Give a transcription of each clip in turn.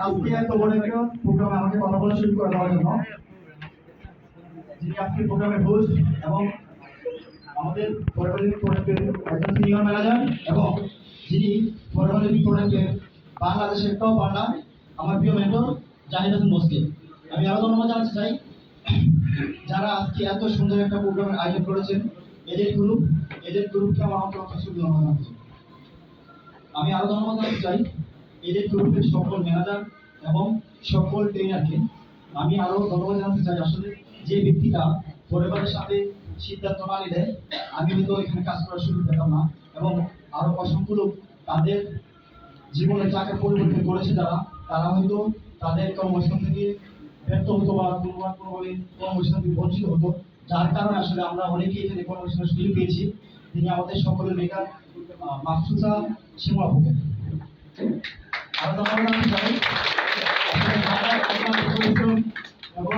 আজকে এত বড় একটা প্রোগ্রামে আমাকে কথা বলা শুরু করে দেওয়ার জন্য যিনি আজকে প্রোগ্রামের হোস্ট এবং আমাদের পরবর্তী প্রোডাক্টের একজন সিনিয়র ম্যানেজার এবং যিনি পরবর্তী প্রোডাক্টের বাংলাদেশের টপ পার্টনার আমার প্রিয় মেন্টর জাহিদ হাসান বসকে আমি আরো ধন্যবাদ জানাতে চাই যারা আজকে এত সুন্দর একটা প্রোগ্রামের আয়োজন করেছেন এদের গ্রুপকে আমার অন্তত শুধু ধন্যবাদ জানাচ্ছি। আমি আরো ধন্যবাদ জানাতে চাই এদের গ্রুপের সকল ম্যানেজার এবং সকল ট্রেনারকে আমি আরো ধন্যবাদ জানাতে চাই। আসলে যে ব্যক্তিটা পরিবারের সাথে সিদ্ধান্ত না নিলে আমি হয়তো এখানে কাজ করার সুযোগ পেতাম না এবং আরো অসংখ্য লোক তাদের জীবনে যাকে পরিবর্তন করেছে তারা হয়তো তাদের কর্মস্থান থেকে ব্যর্থ হতো বা কোনোভাবে কর্মস্থান থেকে বঞ্চিত হতো, যার কারণে আসলে আমরা অনেকেই এখানে কর্মস্থানের সুযোগ পেয়েছি। তিনি আমাদের সকলের মেকার মাকসুদা সীমাপুকে এবং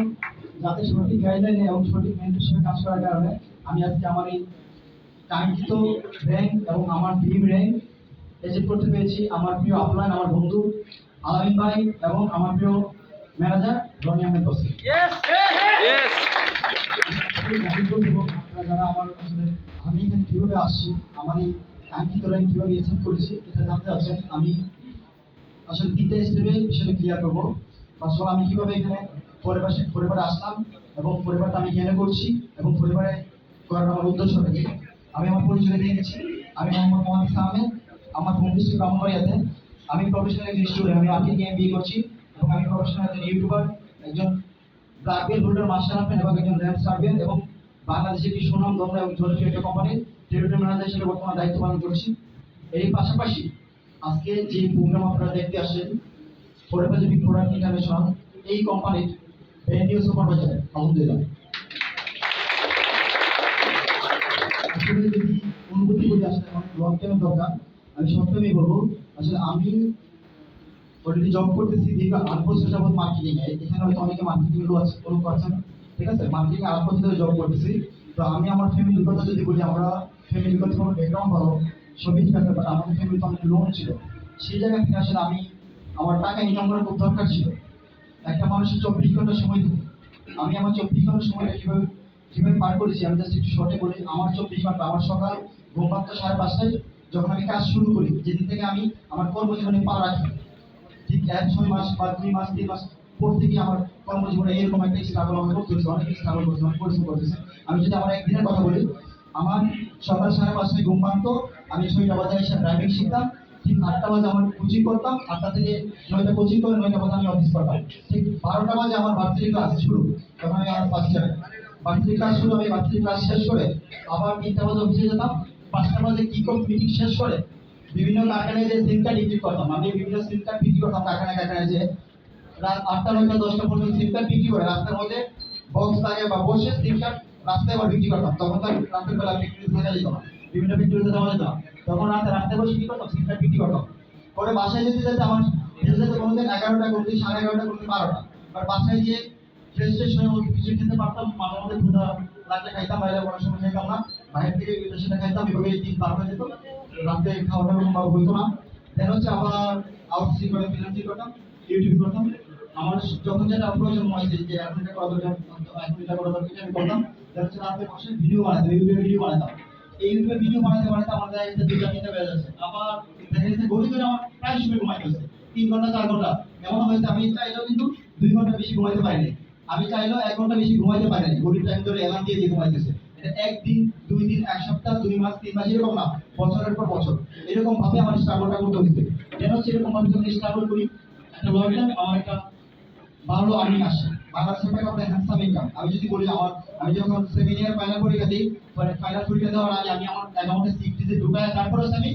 যাতে সঠিক গাইডলাইনে এবং সঠিক মেন্টরশিপে কাজ করার কারণে আমি আজকে আমার এই কাঙ্ক্ষিত র্যাঙ্ক এবং আমার ড্রিম র্যাঙ্ক অ্যাচিভ করতে পেরেছি। আমার প্রিয় আপলাইন, আমার বন্ধু আলামিন ভাই এবং আমার প্রিয় ম্যানেজার রনি আহমেদ বসি। যারা আমার আসলে আমি এখানে কীভাবে আসছি, আমার এই কাঙ্ক্ষিত র্যাঙ্ক কীভাবে অ্যাচিভ করেছি এটা জানতে চাচ্ছেন। আমি আসলে তিনটা স্টেপে বিষয়টা ক্লিয়ার করবো। ফার্স্ট অফ অল আমি কীভাবে এখানে পরিবারে আসলাম এবং পরিবারটা আমি কেন করছি এবং পরিবারে করার আমার উদ্দেশ্যটা কি। আমি আমার পরিচয় দিয়ে গেছি। আমি মোহাম্মদ মোহাম্মদ আহমেদ, আমার হোম ডিস্ট্রিক্ট ব্রাহ্মণবাড়িয়াতে। আমি প্রফেশনাল একজন স্টুডেন্ট, আমি আর্টিক এমবিএ করছি এবং আমি প্রফেশনাল একজন ইউটিউবার, একজন black belt holder master art এবং একজন ল্যান্ড সার্ভেয়ার এবং বাংলাদেশের একটি সুনাম ধন্য এবং জনপ্রিয় একটা কোম্পানির টেরিটরি ম্যানেজার হিসেবে বর্তমানে দায়িত্ব পালন করছি। এর পাশাপাশি আজকে যে প্রোগ্রাম আপনারা দেখতে আসেন পরিবার যে প্রোডাক্ট ইন্টারন্যাশনাল, এই কোম্পানির ব্র্যান্ডিও সুপারভাইজার আলহামদুলিল্লাহ। আসলে যদি অনুভূতি করে আসলে অনেক লং টাইমের দরকার, আমি সবসময় বলবো আসলে আমি অলরেডি জব করতেছি দীর্ঘ 8 বছর যাবত মার্কেটিং এ। এখানে হয়তো অনেকে মার্কেটিং এর আছে ফলো করছেন, ঠিক আছে। মার্কেটিং 8 বছর ধরে জব করতেছি। তো আমি আমার ফ্যামিলির কথা যদি বলি, আমরা ফ্যামিলির কথা কোনো ব্যাকগ্রাউন্ড ভালো সবই ঠিক আছে, বাট আমাদের ফ্যামিলিতে অনেক লোন ছিল। সেই জায়গা থেকে আসলে আমি আমার টাকা ইনকাম করার খুব দরকার ছিল। একটা মানুষের 24 ঘন্টা সময় দেবো, আমি আমার 24 ঘন্টা সময়টা কিভাবে পার করেছি আমি জাস্ট একটু শর্টে বলি। আমার 24 ঘন্টা, আমার সকাল ঘুম ভাঙতো 5:30টায় যখন আমি কাজ শুরু করি, যেদিন থেকে আমি আমার কর্মজীবনে পা রাখি, ঠিক 1-6 মাস বা 2 মাস 3 মাস পর থেকে আমার কর্মজীবনে এরকম একটা স্ট্রাগল আমি করতে হয়েছে, অনেক স্ট্রাগল করছি, অনেক পরিশ্রম করতেছে। আমি যদি আমার একদিনের কথা বলি, আমার সকাল 5:30টায় ঘুম ভাঙতো, আমি 6টা বাজে এসে ড্রাইভিং শিখতাম, ঠিক 8টা বাজে আমার কোচিং করতাম, 8টা থেকে 9টা কোচিং করে 9টা বাজে আমি অফিস করতাম, ঠিক 12টা বাজে আমার ভার্সিটি ক্লাস শুরু। তখন আমি আমার ফার্স্ট ইয়ারে ভার্সিটি ক্লাস শুরু, আমি ভার্সিটি ক্লাস শেষ করে আবার 3টা বাজে অফিসে যেতাম, 5টা বাজে কিক অফ মিটিং শেষ করে বিভিন্ন কারখানায় যে সিম কার্ড বিক্রি করতাম। আমি বিভিন্ন সিম কার্ড বিক্রি করতাম কারখানায় যে রাত 8টা 9টা 10টা পর্যন্ত সিম কার্ড বিক্রি করে রাস্তার মধ্যে বক্স লাগে বা বসে সিম কার্ড রাস্তায় আবার বিক্রি করতাম। তখন তো রাতের বেলা বিক্রি থাকা যেত না, বিভিন্ন ফ্যাক্টরিতে যাওয়া যেত না, তখন রাস্তায় বসে কি করতাম, সিম কার্ড বিক্রি করতাম। পরে বাসায় যেতে আমার ভেজে যেতে কোনোদিন 11টা, কোনোদিন 11:30, কোনোদিন 12টা। আর বাসায় গিয়ে ফ্রেশ ট্রেশ হয়ে কিছু খেতে পারতাম, মাঝে মধ্যে ক্ষুধা লাগলে খাইতাম, বাইরে কোনো সময় খাইতাম না, বাইরে থেকে সেটা খাইতাম। এভাবে দিন পার হয়ে যেত, রাতে খাওয়াটা বা হইতো না। দেন হচ্ছে আবার আউটসোর্সিং করে ফ্রিল্যান্সিং করতাম, ইউটিউব করতাম। আমার যখন যেটা প্রয়োজন হয়েছে যে এখন এটা করা দরকার, এখন এটা করা দরকার, আমি করতাম। দেন হচ্ছে রাতে বসে ভিডিও বানাতাম, ইউটিউবে ভিডিও বানাতাম। এই ইউটিউবে ভিডিও বানাতে বানাতে আমার দেখা যাচ্ছে 2টা-3টা বেজে যাচ্ছে। আবার দেখা যাচ্ছে ঘড়ি করে আমার প্রায় সময় ঘুমাইতেছে 3 ঘন্টা 4 ঘন্টা। এমন হয়েছে আমি চাইলেও কিন্তু 2 ঘন্টা বেশি ঘুমাইতে পারিনি, আমি চাইলেও 1 ঘন্টা বেশি ঘুমাইতে পারিনি। ঘড়ির টাইম ধরে অ্যালার্ম দিয়ে দিয়ে ঘুমাইতেছে। এটা 1 দিন 2 দিন 1 সপ্তাহ 2 মাস 3 মাস এরকম না, বছরের পর বছর এরকম ভাবে আমার স্ট্রাগলটা করতে হচ্ছে। কেন হচ্ছে এরকম ভাবে যখন স্ট্রাগল করি একটা লং টাইম আমার একটা ভালো আর্নিং আসে, বাংলাদেশের টাকা আপনার হ্যান্ডসাম ইনকাম। আমি যদি বলি আমি যখন 7 ইয়ার ফাইনাল পরীক্ষা দিই, পরে ফাইনাল পরীক্ষা দেওয়ার আগে আমি আমার অ্যাকাউন্টে 6 ডিজিট ঢুকায় তারপরে আমি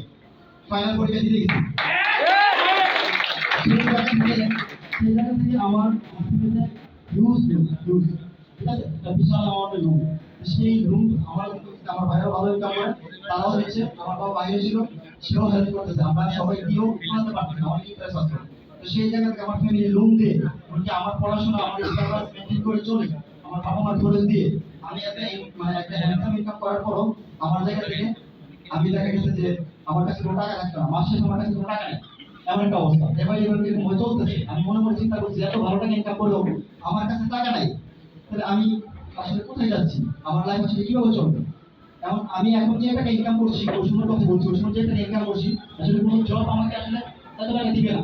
ফাইনাল পরীক্ষা দিতে গেছি। সেই জায়গা থেকে আমার হিউজ, ঠিক আছে, বিশাল অ্যামাউন্টের লোন। সেই লোন আমার ভাইরা ভালো ইনকাম করে, তারাও দিচ্ছে। আমার বাবা বাইরে ছিল, সেও হেল্প করতেছে, আমরা সবাই দিয়েও শোনাতে পারছি না, অনেক ইন্টারেস্ট আছে। তো সেই জায়গা থেকে আমার ফ্যামিলি লোন দিয়ে আমার পড়াশোনা আমার স্ট্যাটাস মেনটেন করে চলে, আমার বাবা মার খরচ দিয়ে আমি একটা হ্যান্ডসাম ইনকাম করার পরও আমার জায়গা থেকে আমি দেখা গেছে যে আমার কাছে কোনো টাকা থাকতো না, মাস শেষে আমার কাছে কোনো টাকা নেই, এমন একটা অবস্থা। এবার এরকম হয়ে চলতেছে। আমি মনে মনে চিন্তা করছি এত ভালো টাকা ইনকাম করলেও আমার কাছে টাকা নাই, তাহলে আমি আসলে কোথায় যাচ্ছি, আমার লাইফ আসলে কিভাবে চলবে। এখন আমি এখন যে টাকা ইনকাম করছি, ওই সময় কথা বলছি, ওই সময় যে টাকা ইনকাম করছি আসলে কোনো জব আমাকে আসলে এত টাকা দিবে না।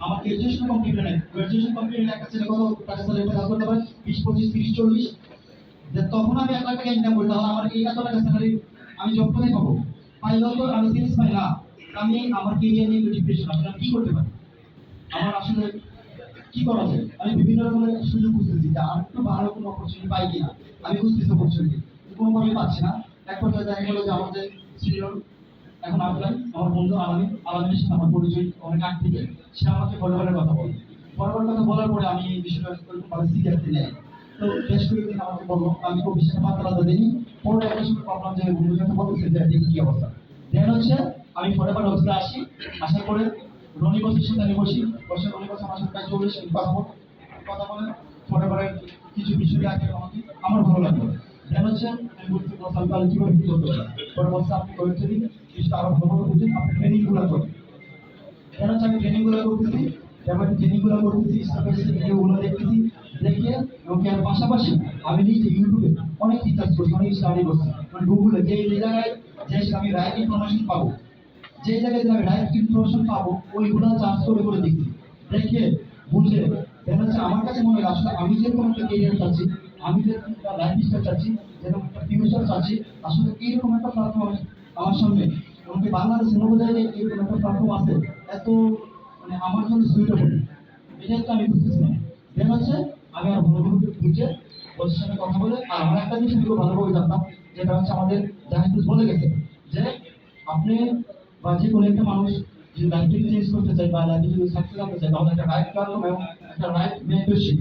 আমার গ্রাজুয়েশন কমপ্লিট হয় নাই, গ্রাজুয়েশন কমপ্লিট হলে একটা ছেলে কত টাকা স্যালারি কাজ করতে পারে, 20, 25, 30, 40, যে তখন আমি 1 লাখ টাকা ইনকাম করি, তাহলে আমার এই এত টাকা স্যালারি আমি জব কোথায় পাবো? পাইলেও তো আমি স্যাটিসফাই না। আমি আমার কেরিয়ার নিয়ে ডিপ্রেশন, আসলে আমি কি করতে পারি, আমার আসলে কি করা যায়। আমি বিভিন্ন রকমের সুযোগ খুঁজতেছি যে আর একটু ভালো কোনো অপরচুনিটি পাই কিনা, আমি খুঁজতেছি অপরচুনিটি, কোনোভাবেই পাচ্ছি না। এক পর্যায়ে দেখা গেলো যে আমাদের সিনিয়র, এখন আপনার আমার বন্ধু আলামিনের সাথে আমার পরিচয় অনেক আগ থেকে, সে আমাকে বরাবরের কথা বলে, বরাবরের কথা বলার পরে আমি এই বিষয়টা ভালো সিরিয়াসলি নেই। তো বেশ কয়েকদিন আমাকে বললো, আমি খুব বিষয়টা পাত্তা দিইনি। পরে একটা সময় ভাবলাম যে বন্ধুর সাথে বলতেছে যে দেখি কি অবস্থা। দেন হচ্ছে আমি ফরেভার অফিসে আসি, আসার পরে রনি বসের সাথে আমি বসি, বসে রনি বস আমার সাথে প্রায় 40 মিনিট কথা বলে ফরেভারের কিছু বিষয় আগে আমাকে আমার ভালো লাগলো। দেন হচ্ছে আমি বলছি বস আমি তাহলে কিভাবে কি করতে পারি, পরে বলছে আপনি করেছে দিন জিনিসটা আরো ভালো করে বুঝেন, আপনি ট্রেনিং গুলো করেন। দেন হচ্ছে আমি ট্রেনিং গুলো করতেছি, তারপর ট্রেনিং গুলো করতেছি, স্টাফের ভিডিও গুলো দেখতেছি, দেখে এবং এর পাশাপাশি আমি নিজে ইউটিউবে অনেক রিসার্চ করছি, অনেক স্টাডি করছি, মানে গুগলে যে জায়গায় যে আমি রাইট ইনফরমেশন পাবো, যে জায়গায় আমি রাইট ইনফরমেশন পাবো ওইগুলো চার্জ করে করে দেখি, দেখে বুঝে দেখা যাচ্ছে আমার কাছে মনে হয় আসলে আমি যেরকম একটা কেরিয়ার চাচ্ছি, আমি যেরকম একটা লাইফ স্টাইল চাচ্ছি, যেরকম একটা ফিউচার চাচ্ছি, আসলে এইরকম একটা প্ল্যাটফর্ম আমার সামনে, আমাকে বাংলাদেশের মধ্যে জায়গায় এইরকম একটা প্ল্যাটফর্ম আছে এত মানে আমার জন্য সুইটেবল, এটাই তো আমি বুঝতেছিলাম। দেন হচ্ছে আমি আর ভালোভাবে বুঝে ওদের সাথে কথা বলে, আর আমার একটা জিনিস আমি খুব ভালোভাবে জানতাম, যেটা হচ্ছে আমাদের জাহিদ বলে গেছে যে আপনি বা যে কোনো একটা মানুষ যদি লাইফটাকে চেঞ্জ করতে চায় বা লাইফে যদি সাকসেস হতে চায়, তাহলে একটা রাইট প্ল্যাটফর্ম এবং একটা রাইট মেন্টরশিপ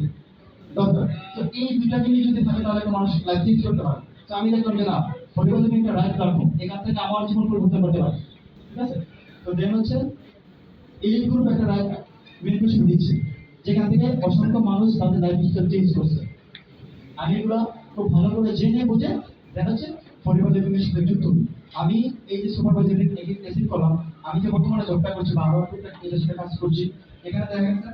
দরকার। তো এই দুইটা জিনিস যদি থাকে তাহলে একটা মানুষ লাইফ চেঞ্জ করতে পারে। তো আমি দেখলাম যে না, ফটোগ্রাফি একটা রাইট প্ল্যাটফর্ম, এখান থেকে আমার জীবন পরিবর্তন করতে পারে। ঠিক আছে, তো দেন হচ্ছে এই গ্রুপ একটা রাইট মেন্টরশিপ দিচ্ছে, যেখান থেকে অসংখ্য মানুষ তাদের লাইফ স্টাইল চেঞ্জ করছে। আমি এগুলো খুব ভালো করে জেনে বুঝে দেখা যাচ্ছে পরিবার লিভিংয়ের সাথে যুক্ত হই। আমি এই যে সুপারভাইজার এসিড করলাম, আমি যে বর্তমানে জবটা করছি বা আরো এটার সাথে কাজ করছি, এখানে দেখা গেছে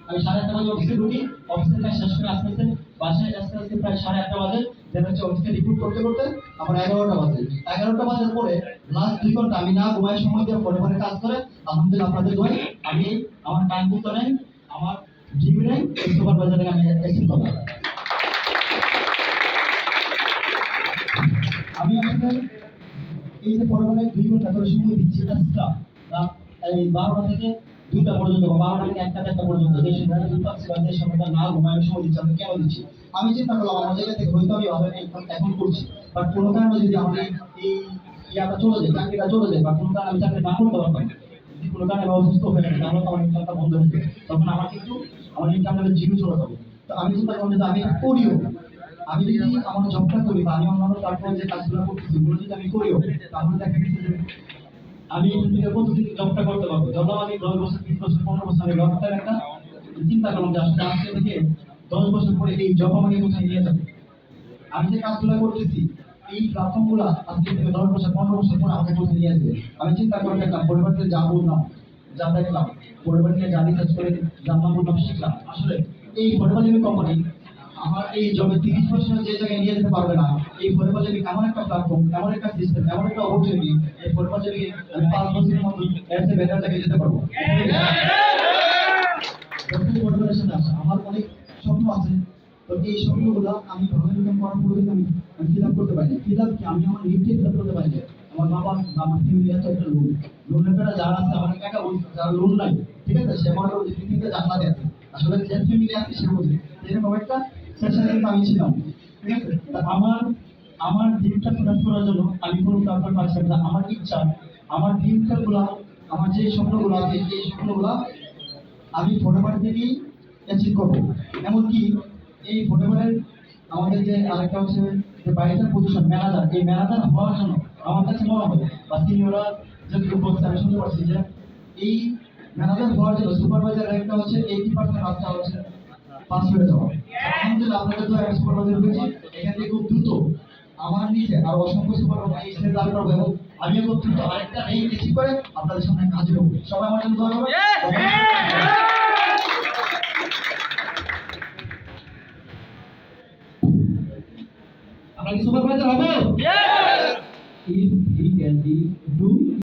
আমি 8:30 বাজে অফিসে ঢুকি, অফিসের কাজ শেষ করে আস্তে আস্তে বাসায় আসতে আসতে প্রায় 8:30 বাজে, দেখা যাচ্ছে অফিসে রিপোর্ট করতে করতে আমার 11টা বাজে। 11টা বাজার পরে লাস্ট 2 ঘন্টা আমি না ঘুমায় সময় দিয়ে পরে পরে কাজ করে আলহামদুলিল্লাহ আপনাদের দোয়ায় আমি আমার টাইম মতো নেই, আমার জিম নেই, সুপারভাইজারে আমি এসিড করলাম। আমি আসলে এই যে পরিমাণে 2 ঘন্টা করে সময় দিচ্ছি, এটা স্টাফ এই 12টা থেকে 2টা পর্যন্ত বা 12টা থেকে 1টা পর্যন্ত যে সময়টা দিতে পারছি বা যে সময়টা না ঘুমানোর সময় দিচ্ছি, আমি কেন দিচ্ছি? আমি চিন্তা করলাম আমার জায়গা থেকে হয়তো আমি ভাবে এখন করছি, বাট কোনো কারণে যদি আমাদের এই ইয়াটা চলে যায়, চাকরিটা চলে যায়, বা কোনো কারণে আমি চাকরি না করতে পারতাম, যদি কোনো কারণে আমি অসুস্থ হয়ে যাই, তাহলে তো আমার ইনকামটা বন্ধ হয়ে যাবে, তখন আমার কিন্তু আমার ইনকাম লেভেল জিরো চলে যাবে। তো আমি চিন্তা করলাম যে আমি এটা করিও, আমি যদি আমার জবটা করি বা আমি অন্যান্য প্ল্যাটফর্মে যে কাজগুলো করতেছি ওগুলো যদি আমি করিও, তাহলে দেখা গেছে যে আমি কতদিন জবটা করতে পারবো। যখন আমি 10 বছর 20 বছর 15 বছর আমি লকটার একটা চিন্তা করলাম যে আসলে আজকে থেকে 10 বছর পরে এই জব আমাকে কোথায় নিয়ে যাবে। আমি যে কাজগুলো করতেছি এই প্ল্যাটফর্মগুলো আজকে থেকে 10 বছর 15 বছর পরে আমাকে কোথায় নিয়ে যাবে। আমি চিন্তা করে দেখলাম পরিবারকে যা বললাম, যা দেখলাম, পরিবারকে যা রিসার্চ করে জানলাম, বললাম, শিখলাম, আসলে এই পরিবার কোম্পানি আমার এই জবে 30 বছর যে জায়গায় নিয়ে যেতে পারবে না। এই পরিবার যদি এমন একটা প্ল্যাটফর্ম, এমন একটা সিস্টেম, এমন একটা অপরচুনিটি, এই পরিবার যদি আমি 5 বছরের মধ্যে এর চেয়ে বেটার জায়গায় যেতে পারবো। পরিবারের সাথে আসা আমার অনেক স্বপ্ন আছে, তো এই স্বপ্নগুলো আমি ভাবে ইনকাম করার পরে আমি ফিল আপ করতে পারি না। ফিল আপ কি আমি আমার নিজে ফিল আপ করতে পারি না। আমার বাবা আমার ফ্যামিলি আছে একটা লোনের টাকা যারা আছে আমার টাকা যারা লোন নাই, ঠিক আছে, সে মনে করো যে পৃথিবীতে জান্নাতে আছে, আসলে যে ফ্যামিলি আছে সে বোঝে এরকম একটা সেশনে কিন্তু আমি ছিলাম। ঠিক আছে, তা আমার ড্রিমটা ফিল করার জন্য আমি কোনো প্ল্যাটফর্ম পাচ্ছিলাম না। আমার ইচ্ছা, আমার ড্রিমটা গুলা, আমার যে স্বপ্নগুলো আছে এই স্বপ্নগুলো আমি ফটোগ্রাফি থেকেই অ্যাচিভ করবো। এমনকি এই ফটোগ্রাফারের আমাদের যে আরেকটা হচ্ছে যে বাইরের পজিশন ম্যানেজার, এই ম্যানেজার হওয়ার জন্য আমার কাছে মনে হয় বা সিনিয়ররা যে বলছে আমি শুনতে পারছি যে এই ম্যানেজার হওয়ার জন্য সুপারভাইজার র্যাঙ্কটা হচ্ছে 80% রাস্তা হচ্ছে পাস হয়ে যাওয়া। আলহামদুলিল্লাহ আপনাদের তো একটা সুপারভাইজার হয়েছে, এখান থেকে খুব দ্রুত আমার নিচে আর অসংখ্য সুপারভাইজার এই স্টেজ দাঁড় করবো এবং আমি একত্রিত আরেকটা নেই বেশি করে আপনাদের সামনে হাজির হবো। সবাই আমার জন্য দোয়া করবেন। আমরা কি সুপারভাইজার হবো? If he can be do